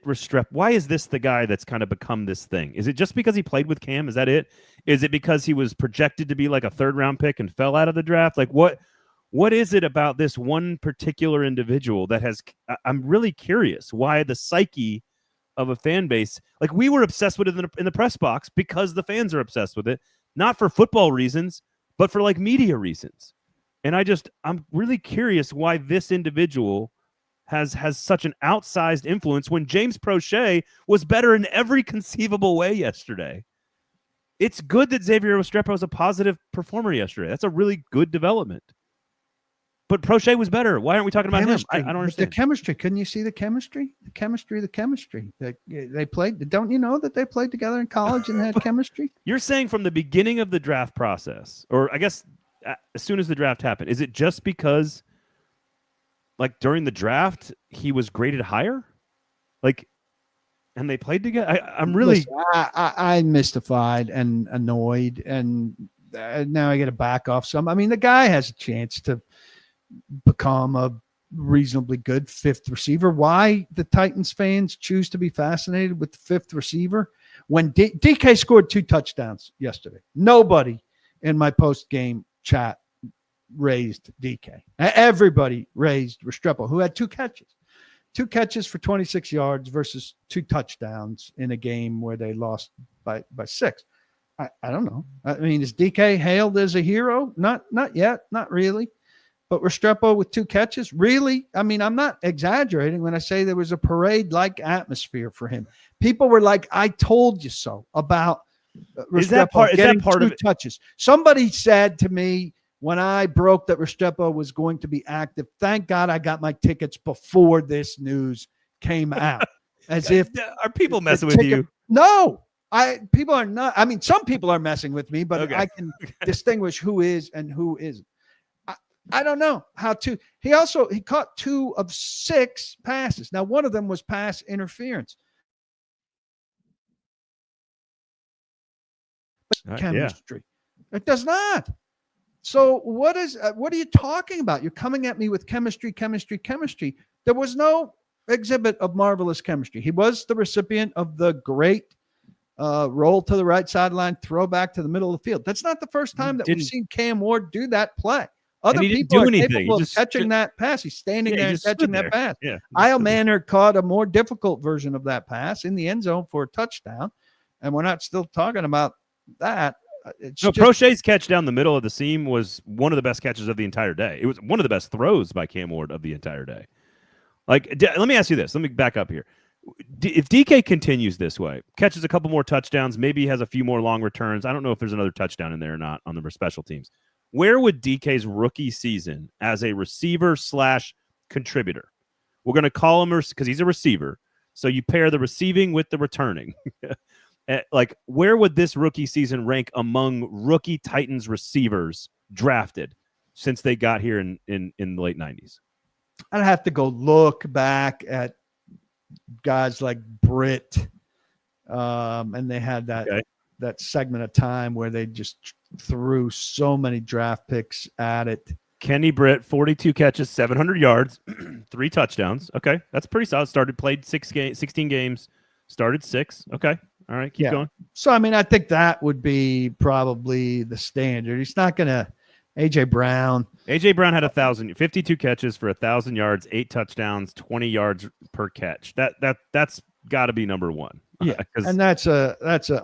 the guy that's kind of become this thing? Is it just because he played with Cam? Is that it? Is it because he was projected to be like a 3rd-round pick and fell out of the draft? Like what is it about this one particular individual that I'm really curious why the psyche of a fan base, like we were obsessed with it in the press box because the fans are obsessed with it, not for football reasons, but for like media reasons. And I'm really curious why this individual has such an outsized influence when James Prochet was better in every conceivable way yesterday. It's good that Xavier Restrepo was a positive performer yesterday. That's a really good development. But Prochet was better. Why aren't we talking about him? I don't understand. The chemistry. Couldn't you see the chemistry? The chemistry. They played. Don't you know that they played together in college and had chemistry? You're saying from the beginning of the draft process, or I guess as soon as the draft happened, is it just because like during the draft he was graded higher? Like and they played together. I'm really Listen, I'm mystified and annoyed, and now I got to back off some. I mean, the guy has a chance to become a reasonably good fifth receiver. Why the Titans fans choose to be fascinated with the fifth receiver when DK scored 2 touchdowns yesterday? Nobody in my post-game chat raised DK. Everybody raised Restrepo, who had 2 catches for 26 yards versus 2 touchdowns in a game where they lost by 6. I don't know. I mean, is DK hailed as a hero? Not yet. Not really. But Restrepo with 2 catches, really? I mean, I'm not exaggerating when I say there was a parade-like atmosphere for him. People were like, "I told you so" about Restrepo getting 2 touches. Somebody said to me when I broke that Restrepo was going to be active, "Thank God I got my tickets before this news came out." As if are people messing with you? No, people are not. I mean, some people are messing with me, but Okay. I can distinguish who is and who isn't. I don't know how to. He caught 2 of 6 passes. Now, one of them was pass interference. Chemistry. Yeah. It does not. So what are you talking about? You're coming at me with chemistry. There was no exhibit of marvelous chemistry. He was the recipient of the great roll to the right sideline, throw back to the middle of the field. That's not the first time that we've seen Cam Ward do that play. Other people are capable of catching that pass. He's standing there and catching that pass. Yeah, Isle Manor caught a more difficult version of that pass in the end zone for a touchdown, and we're not still talking about that. Prochet's catch down the middle of the seam was one of the best catches of the entire day. It was one of the best throws by Cam Ward of the entire day. Like, let me ask you this. Let me back up here. If DK continues this way, catches a couple more touchdowns, maybe has a few more long returns. I don't know if there's another touchdown in there or not on the special teams. Where would DK's rookie season as a receiver / contributor? We're going to call him because he's a receiver. So you pair the receiving with the returning. Like, where would this rookie season rank among rookie Titans receivers drafted since they got here in the late 90s? I'd have to go look back at guys like Britt, and they had that segment of time where they just threw so many draft picks at it. Kenny Britt, 42 catches, 700 yards, 3 touchdowns. Okay, that's pretty solid. Played 16 games, started 6. Okay, all right, keep going. So, I mean, I think that would be probably the standard. He's not going to A.J. Brown had 52 catches for 1,000 yards, 8 touchdowns, 20 yards per catch. That's got to be number one. Yeah, and that's an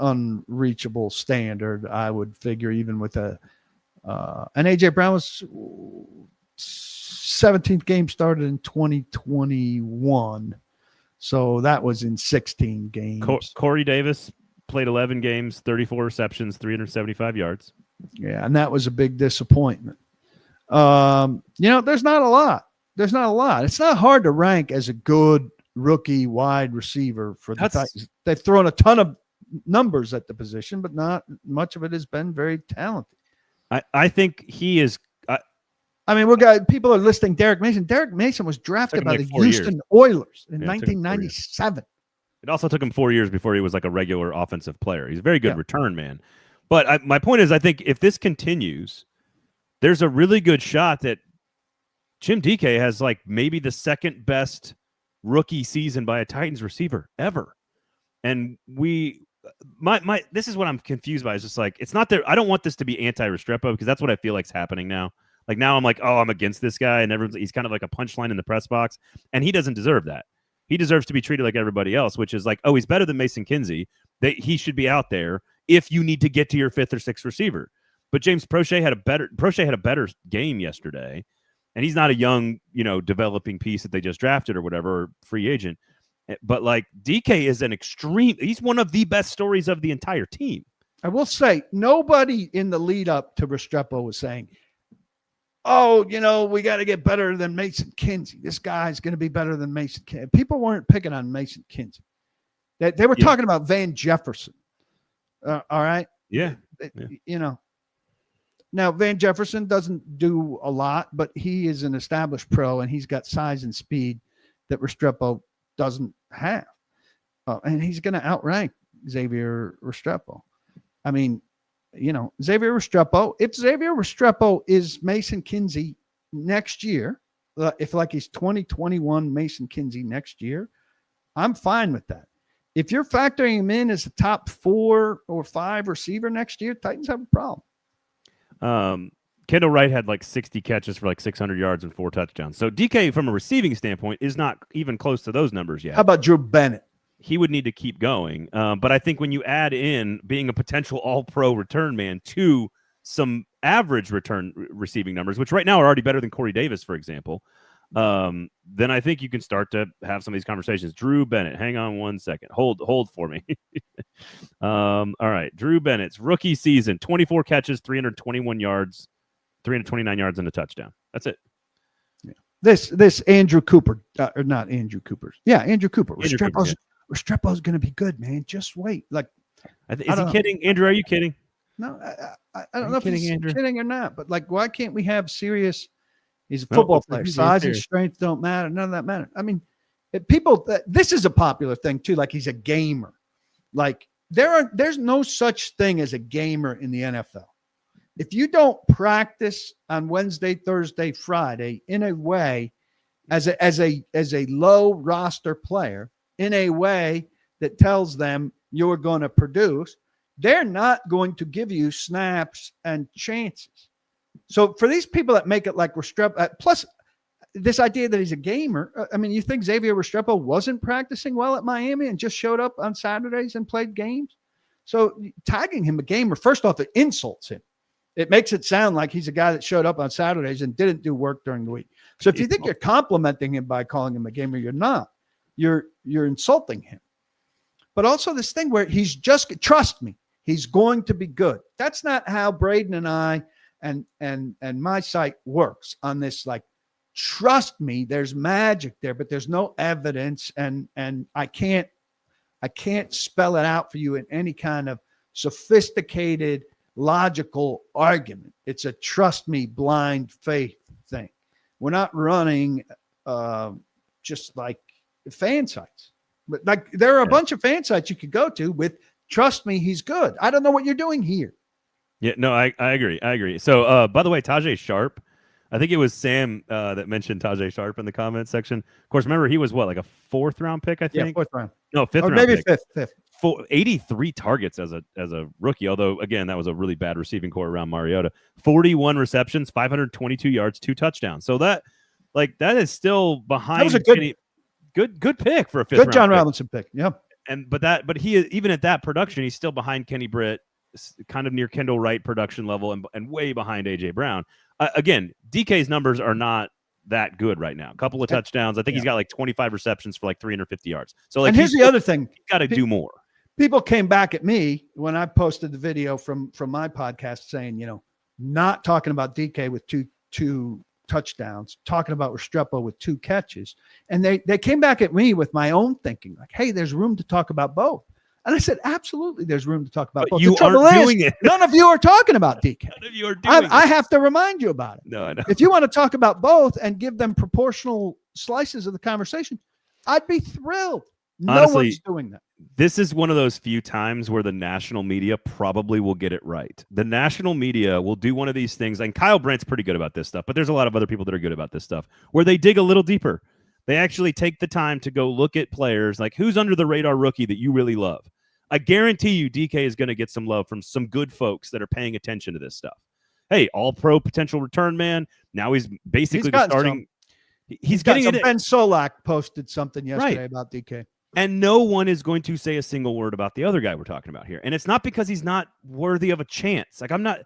unreachable standard, I would figure, even with and A.J. Brown was 17th game started in 2021. So that was in 16 games. Corey Davis played 11 games, 34 receptions, 375 yards. Yeah, and that was a big disappointment. There's not a lot. It's not hard to rank as a good rookie wide receiver for the Titans. They've thrown a ton of numbers at the position, but not much of it has been very talented. I think he is. People are listing Derek Mason. Derek Mason was drafted by the Houston Oilers in 1997. It also took him 4 years before he was like a regular offensive player. He's a very good return man. But my point is, I think if this continues, there's a really good shot that Jim DK has like maybe the second best rookie season by a Titans receiver ever. And this is what I'm confused by. It's just like, it's not there. I don't want this to be anti-Restrepo because that's what I feel like is happening now. Like now I'm like, oh, I'm against this guy. And he's kind of like a punchline in the press box. And he doesn't deserve that. He deserves to be treated like everybody else, which is like, oh, he's better than Mason Kinsey. He should be out there if you need to get to your 5th or 6th receiver. But James Prochet had a better game yesterday. And he's not a young, developing piece that they just drafted or whatever, or free agent. But like DK is he's one of the best stories of the entire team. I will say nobody in the lead up to Restrepo was saying, oh, we got to get better than Mason Kinsey. This guy's going to be better than Mason Kinsey. People weren't picking on Mason Kinsey. They were talking about Van Jefferson. All right. Yeah. Now Van Jefferson doesn't do a lot, but he is an established pro and he's got size and speed that Restrepo doesn't have. and he's going to outrank Xavier Restrepo. I mean, Xavier Restrepo, if Xavier Restrepo is Mason Kinsey next year, if like he's 2021 Mason Kinsey next year, I'm fine with that. If you're factoring him in as a top 4 or 5 receiver next year, Titans have a problem. Kendall Wright had like 60 catches for like 600 yards and 4 touchdowns. So DK, from a receiving standpoint, is not even close to those numbers yet. How about Drew Bennett? He would need to keep going. But I think when you add in being a potential all-pro return man to some average receiving numbers, which right now are already better than Corey Davis, for example, then I think you can start to have some of these conversations. Drew Bennett, hang on one second. Hold for me. All right. Drew Bennett's rookie season, 24 catches, 321 yards, 329 yards and a touchdown. That's it. Yeah. This Andrew Cooper, or not Andrew Cooper. Yeah, Andrew Cooper. Restrepo's going to be good, man. Just wait. Like, is he kidding? Andrew, are you kidding? No, I don't know if he's kidding or not, but like, why can't we have serious? He's a football player. Size and strength don't matter. None of that matters. I mean, this is a popular thing too. Like, he's a gamer. Like, there's no such thing as a gamer in the NFL. If you don't practice on Wednesday, Thursday, Friday in a way as a low roster player, in a way that tells them you're going to produce, they're not going to give you snaps and chances. So for these people that make it like Restrepo, plus this idea that he's a gamer, I mean, you think Xavier Restrepo wasn't practicing well at Miami and just showed up on Saturdays and played games? So tagging him a gamer, first off, it insults him. It makes it sound like he's a guy that showed up on Saturdays and didn't do work during the week. So if you think you're complimenting him by calling him a gamer, you're not. You're insulting him. But also this thing where he's just, trust me, he's going to be good. That's not how Braden and I and my site works on this. Like, trust me, there's magic there, but there's no evidence, and I can't spell it out for you in any kind of sophisticated logical argument. It's a trust me, blind faith thing. We're not running just like fan sites, but like there are a bunch of fan sites you could go to with trust me, he's good. I don't know what you're doing here. Yeah, no, I agree. So by the way, Tajay Sharp, I think it was Sam that mentioned Tajay Sharp in the comments section. Of course, remember he was like a 4th round pick, I think. Yeah, 4th round. No, 5th round. Maybe pick. fifth. 83 targets as a rookie, although again that was a really bad receiving core around Mariota. 41 receptions, 522 yards, 2 touchdowns. So that is still behind. That was a good pick for a 5th good round John pick. Robinson pick. Yeah. But he is, even at that production, he's still behind Kenny Britt, kind of near Kendall Wright production level, and way behind AJ Brown. Again, DK's numbers are not that good right now. A couple of touchdowns. I think he's got like 25 receptions for like 350 yards. So like, and here's the other thing: he's got to do more. People came back at me when I posted the video from my podcast saying, not talking about DK with two touchdowns, talking about Restrepo with 2 catches. And they came back at me with my own thinking, like, hey, there's room to talk about both. And I said, absolutely, there's room to talk about both. You aren't doing it. None of you are talking about DK. None of you are doing it. I have to remind you about it. No, I know. If you want to talk about both and give them proportional slices of the conversation, I'd be thrilled. Honestly, no one's doing that. This is one of those few times where the national media probably will get it right. The national media will do one of these things, and Kyle Brandt's pretty good about this stuff, but there's a lot of other people that are good about this stuff, where they dig a little deeper. They actually take the time to go look at players, like who's under the radar rookie that you really love. I guarantee you DK is going to get some love from some good folks that are paying attention to this stuff. Hey, all-pro potential return man. Now he's basically starting. He's getting it. Ben Solak posted something yesterday about DK. And no one is going to say a single word about the other guy we're talking about here. And it's not because he's not worthy of a chance. Like, I'm not,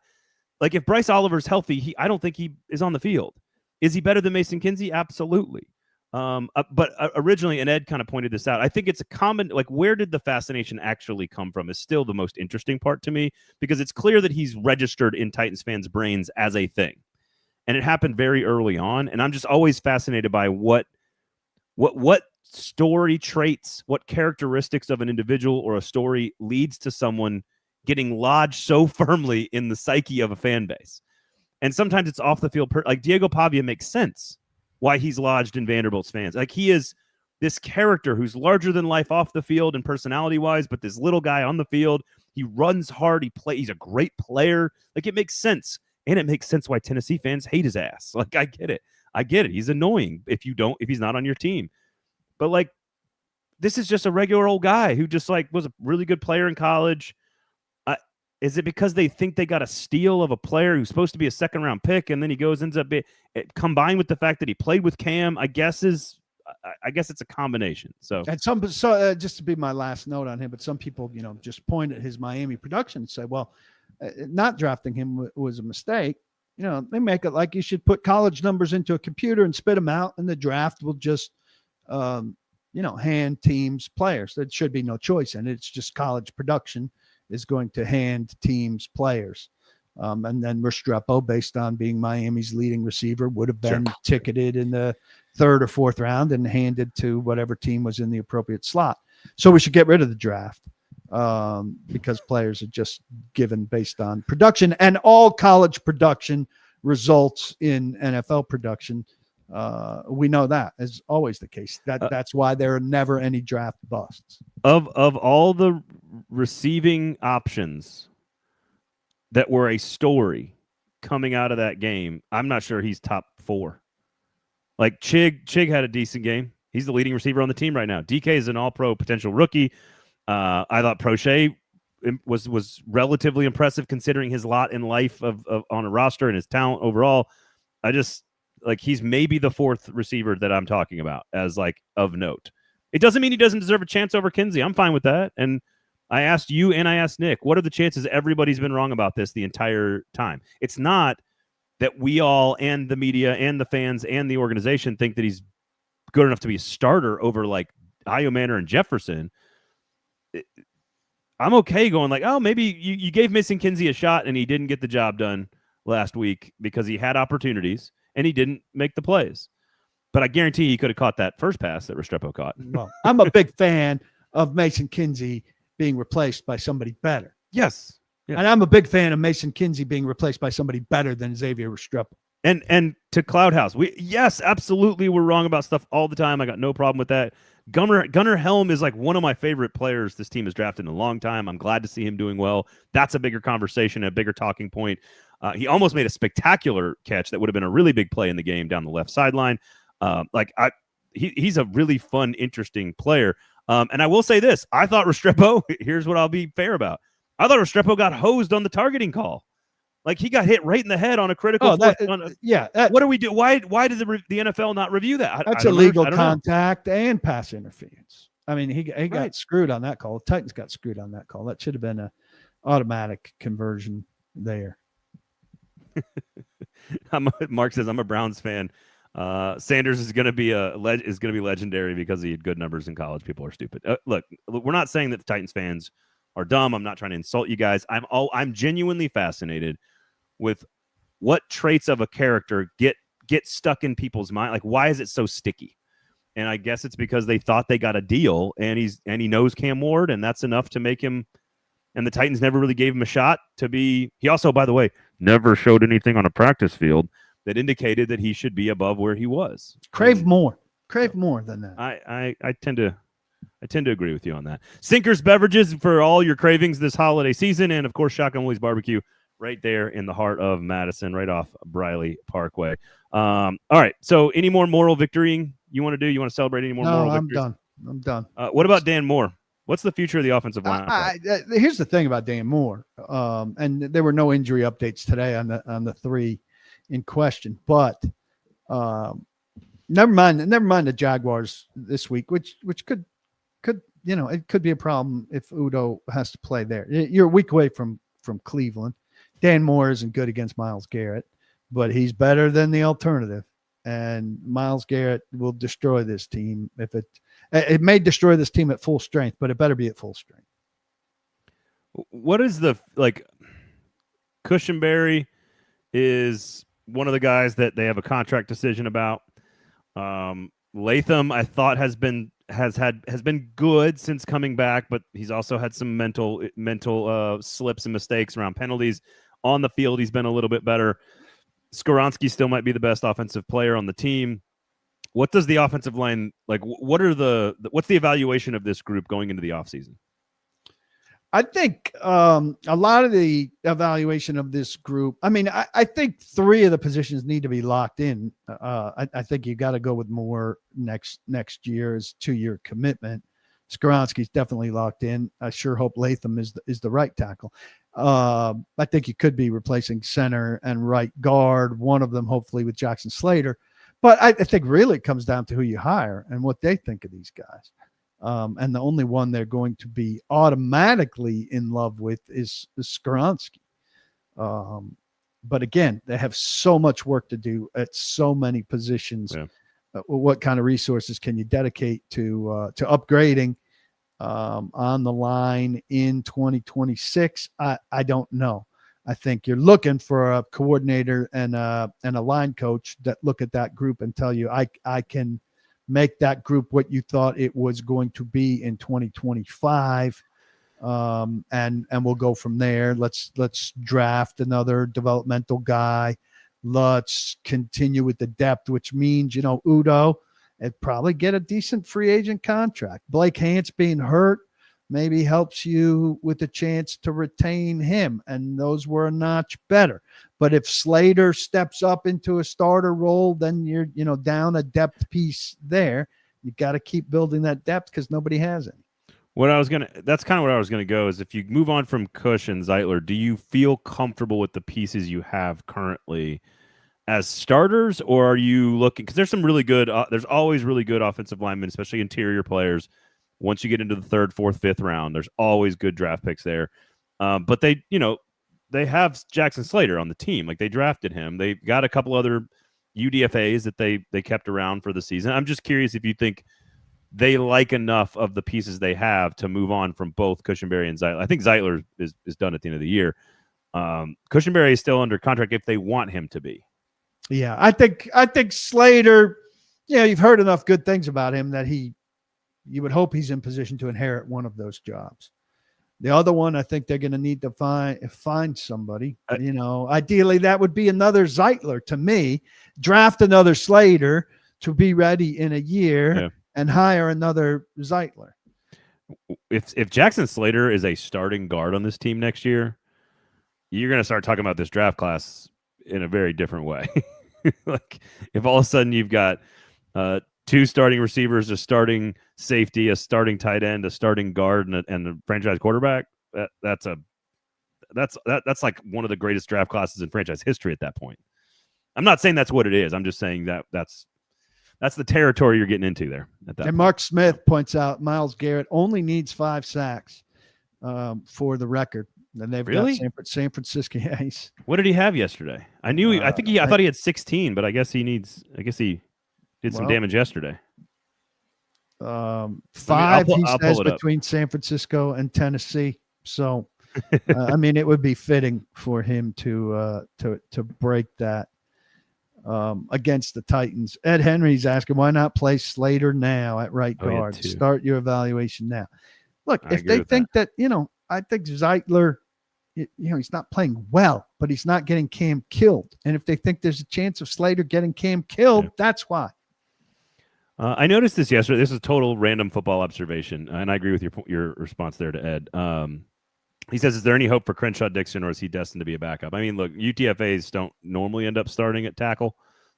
like, if Bryce Oliver's healthy, I don't think he is on the field. Is he better than Mason Kinsey? Absolutely. But originally, and Ed kind of pointed this out, I think it's a common, like, where did the fascination actually come from is still the most interesting part to me, because it's clear that he's registered in Titans fans' brains as a thing. And it happened very early on. And I'm just always fascinated by what story traits, what characteristics of an individual or a story leads to someone getting lodged so firmly in the psyche of a fan base. And sometimes it's off the field. Like Diego Pavia makes sense why he's lodged in Vanderbilt's fans. Like, he is this character who's larger than life off the field and personality wise, but this little guy on the field, he runs hard. He's a great player. Like, it makes sense. And it makes sense why Tennessee fans hate his ass. Like, I get it. He's annoying if he's not on your team. But like, this is just a regular old guy who just like was a really good player in college. Is it because they think they got a steal of a player who's supposed to be a second round pick, and then he ends up combined with the fact that he played with Cam? I guess it's a combination. So just to be my last note on him, but some people, just point at his Miami production and say, well, not drafting him was a mistake. They make it like you should put college numbers into a computer and spit them out, and the draft will just, hand teams players. There should be no choice, and it's just college production is going to hand teams players. And then Restrepo, based on being Miami's leading receiver, would have been ticketed in the 3rd or 4th round and handed to whatever team was in the appropriate slot. So we should get rid of the draft because players are just given based on production, and all college production results in NFL production. We know that is always the case. That's why there are never any draft busts. Of all the receiving options that were a story coming out of that game, I'm not sure he's top 4. Like, Chig had a decent game. He's the leading receiver on the team right now. DK is an all-pro potential rookie. I thought Prochet was relatively impressive considering his lot in life of on a roster and his talent overall. He's maybe the 4th receiver that I'm talking about as like of note. It doesn't mean he doesn't deserve a chance over Kinsey. I'm fine with that. And I asked you and I asked Nick, what are the chances everybody's been wrong about this the entire time? It's not that we all and the media and the fans and the organization think that he's good enough to be a starter over like Io Manor and Jefferson. I'm okay going like, oh, maybe you gave Mason Kinsey a shot and he didn't get the job done last week because he had opportunities and he didn't make the plays. But I guarantee he could have caught that first pass that Restrepo caught. Well, I'm a big fan of Mason Kinsey being replaced by somebody better. Yes. Yeah. And I'm a big fan of Mason Kinsey being replaced by somebody better than Xavier Restrepo. And to Cloudhouse, yes, absolutely, we're wrong about stuff all the time. I got no problem with that. Gunnar Helm is like one of my favorite players this team has drafted in a long time. I'm glad to see him doing well. That's a bigger conversation, a bigger talking point. He almost made a spectacular catch that would have been a really big play in the game down the left sideline. He's a really fun, interesting player. And I will say this. I thought Restrepo, here's what I'll be fair about. I thought Restrepo got hosed on the targeting call. Like, he got hit right in the head on a critical. What do we do? Why did the NFL not review that? That's illegal contact and pass interference. I mean, he got screwed on that call. The Titans got screwed on that call. That should have been an automatic conversion there. Mark says, I'm a Browns fan. Sanders is going to be legendary because he had good numbers in college. People are stupid. Look, we're not saying that the Titans fans are dumb. I'm not trying to insult you guys. I'm genuinely fascinated with what traits of a character get stuck in people's mind. Like, why is it so sticky? And I guess it's because they thought they got a deal, and he knows Cam Ward, and that's enough to make him. And the Titans never really gave him a shot to be. He also, by the way, never showed anything on a practice field that indicated that he should be above where he was. Crave more than that. I tend to agree with you on that. Sinkers Beverages for all your cravings this holiday season, and of course, Shotgun Willie's Barbecue right there in the heart of Madison, right off Briley Parkway. All right. So, any more moral victorying you want to do? You want to celebrate any more moral victories? I'm done. What about Dan Moore? What's the future of the offensive line? Here's the thing about Dan Moore, and there were no injury updates today on the 3 in question, but never mind the Jaguars this week, which could it could be a problem if Udo has to play there. You're a week away from Cleveland. Dan Moore isn't good against Myles Garrett, but he's better than the alternative. And Myles Garrett will destroy this team. If it may destroy this team at full strength, but it better be at full strength. What is Cushenberry is one of the guys that they have a contract decision about. Latham, I thought has been good since coming back, but he's also had some mental slips and mistakes around penalties. On the field, he's been a little bit better. Skoronski still might be the best offensive player on the team. what does the offensive line like? What's the evaluation of this group going into the offseason? I think a lot of the evaluation of this group, I mean, I think 3 of the positions need to be locked in. I think you got to go with Moore next year's 2-year commitment. Skoronski's definitely locked in. I sure hope Latham is the right tackle. I think you could be replacing center and right guard, one of them hopefully with Jackson Slater. But I think really it comes down to who you hire and what they think of these guys. And the only one they're going to be automatically in love with is Skoronski. But again, they have so much work to do at so many positions. Yeah. What kind of resources can you dedicate to upgrading on the line in 2026? I don't know. I think you're looking for a coordinator and a line coach that look at that group and tell you, I can make that group what you thought it was going to be in 2025. And we'll go from there. Let's draft another developmental guy. Let's continue with the depth, which means, Udo, and probably get a decent free agent contract. Blake Hance being hurt maybe helps you with a chance to retain him. And those were a notch better. But if Slater steps up into a starter role, then you're, down a depth piece there. You got to keep building that depth because nobody has any. That's kind of what I was gonna go is if you move on from Cush and Zeitler, do you feel comfortable with the pieces you have currently as starters, or are you looking, because there's some really good there's always really good offensive linemen, especially interior players. Once you get into the 3rd, 4th, 5th round, there's always good draft picks there. But they have Jackson Slater on the team. Like, they drafted him. They got a couple other UDFAs that they kept around for the season. I'm just curious if you think they like enough of the pieces they have to move on from both Cushenberry and Zeitler. I think Zeitler is done at the end of the year. Cushenberry is still under contract if they want him to be. Yeah, I think Slater, you've heard enough good things about him that you would hope he's in position to inherit one of those jobs. The other one, I think they're going to need to find somebody. Ideally, that would be another Zeitler to me. Draft another Slater to be ready in a year and hire another Zeitler. If Jackson Slater is a starting guard on this team next year, you're going to start talking about this draft class in a very different way. Like, if all of a sudden you've got 2 starting receivers, a starting safety, a starting tight end, a starting guard, and a franchise quarterback, that's like one of the greatest draft classes in franchise history at that point. I'm not saying that's what it is. I'm just saying that's the territory you're getting into there. At that and point. Mark Smith points out Myles Garrett only needs 5 sacks for the record. And they've got San Francisco. Yeah, what did he have yesterday? I thought he had 16, but I guess he did some damage yesterday. 5 he says between San Francisco and Tennessee. So it would be fitting for him to break that against the Titans. Ed Henry's asking, why not play Slater now at right guard? Start your evaluation now. Look, if they think that, I think Zeitler, he's not playing well, but he's not getting Cam killed. And if they think there's a chance of Slater getting Cam killed, that's why. I noticed this yesterday. This is a total random football observation, and I agree with your response there to Ed. He says, is there any hope for Crenshaw Dixon, or is he destined to be a backup? I mean, look, UTFAs don't normally end up starting at tackle,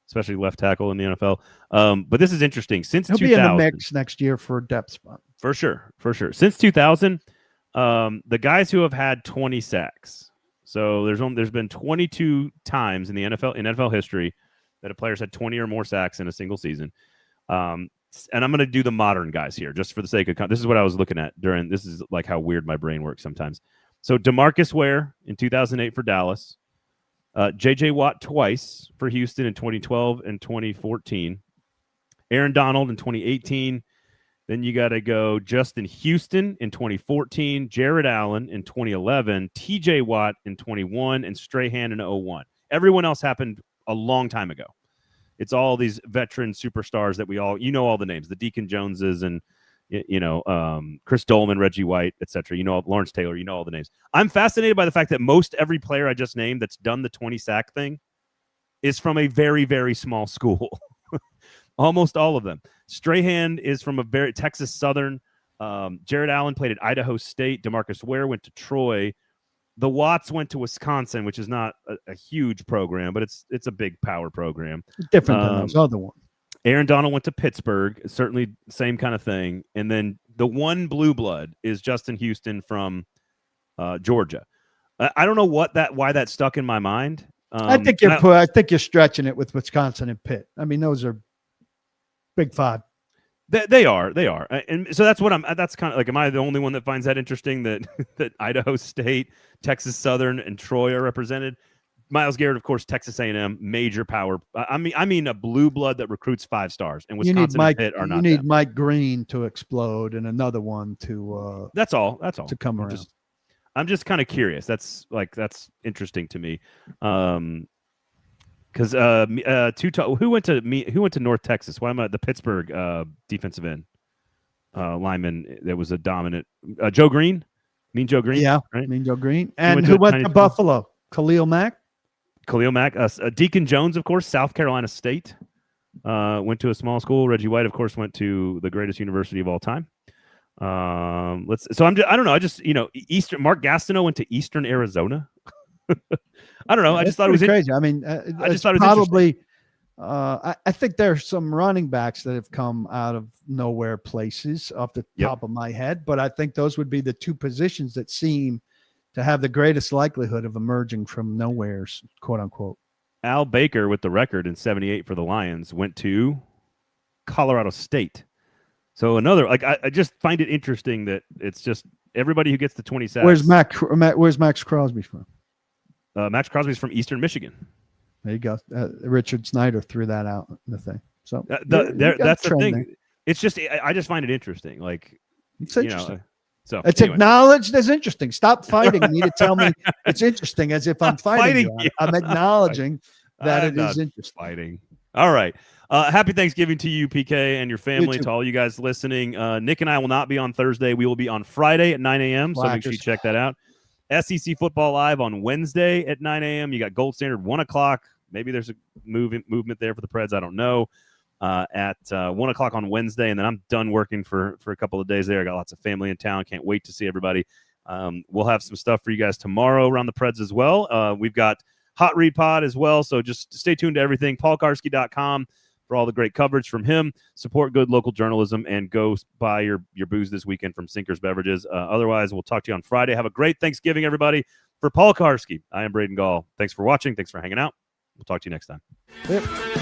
especially left tackle in the NFL. But this is interesting. Since He'll 2000, be in the mix next year for a depth spot. For sure. Since 2000, the guys who have had 20 sacks. So there's been 22 times in the NFL history that a player's had 20 or more sacks in a single season. And I'm going to do the modern guys here just for the sake of this is what I was looking at this is like how weird my brain works sometimes. So DeMarcus Ware in 2008 for Dallas, J.J. Watt twice for Houston in 2012 and 2014, Aaron Donald in 2018. Then you got to go Justin Houston in 2014, Jared Allen in 2011, T.J. Watt in 21, and Strahan in 01. Everyone else happened a long time ago. It's all these veteran superstars that we all, all the names, the Deacon Joneses and, Chris Dolman, Reggie White, etc. Lawrence Taylor, all the names. I'm fascinated by the fact that most every player I just named that's done the 20 sack thing is from a very, very small school. Almost all of them. Strahan is from a very Texas Southern. Jared Allen played at Idaho State. DeMarcus Ware went to Troy. The Watts went to Wisconsin, which is not a huge program, but it's a big power program. Different than those other ones. Aaron Donald went to Pittsburgh. Certainly same kind of thing. And then the one blue blood is Justin Houston from Georgia. I don't know why that stuck in my mind. I think you're stretching it with Wisconsin and Pitt. I mean, those are Big Five. They are, and so that's what that's kind of like. Am I the only one that finds that interesting that that Idaho State, Texas Southern, and Troy are represented? Myles Garrett, of course, Texas A&M, major power. I mean, a blue blood that recruits 5 stars, and Wisconsin and Pitt are not. You need Mike Green to explode, and another one to. That's all. To come around. I'm just kind of curious. That's interesting to me. Because who went to North Texas? Why am I the Pittsburgh defensive end lineman that was a dominant Joe Green? Mean Joe Green? Yeah, right? Mean Joe Green. And who went to Buffalo? Khalil Mack. Deacon Jones, of course, South Carolina State. Went to a small school. Reggie White, of course, went to the greatest university of all time. I don't know. I just Eastern Mark Gastineau went to Eastern Arizona. I don't know. I just thought it was crazy. I mean, I just thought it was probably. I think there's some running backs that have come out of nowhere places off the top of my head, but I think those would be the 2 positions that seem to have the greatest likelihood of emerging from nowheres, quote unquote. Al Baker with the record in '78 for the Lions went to Colorado State. So another, I just find it interesting that it's just everybody who gets the 20 sacks. Where's Max Crosby from? Max Crosby's from Eastern Michigan. There you go. Richard Snyder threw that out in the thing. So that's the thing. There. It's just I just find it interesting. It's interesting. It's acknowledged as interesting. Stop fighting me to tell me it's interesting as if I'm fighting you. I'm acknowledging that it is interesting. Fighting. All right. Happy Thanksgiving to you, PK, and your family, to all you guys listening. Nick and I will not be on Thursday. We will be on Friday at 9 a.m., so make sure you check that out. SEC Football Live on Wednesday at 9 a.m. You got Gold Standard 1 o'clock. Maybe there's a movement there for the Preds. I don't know. At 1 o'clock on Wednesday, and then I'm done working for a couple of days there. I got lots of family in town. Can't wait to see everybody. We'll have some stuff for you guys tomorrow around the Preds as well. We've got Hot Read Pod as well, so just stay tuned to everything. PaulKarski.com for all the great coverage from him. Support good local journalism and go buy your booze this weekend from Sinkers Beverages. Otherwise, we'll talk to you on Friday. Have a great Thanksgiving, everybody. For Paul Karski, I am Braden Gall. Thanks for watching. Thanks for hanging out. We'll talk to you next time. Yep.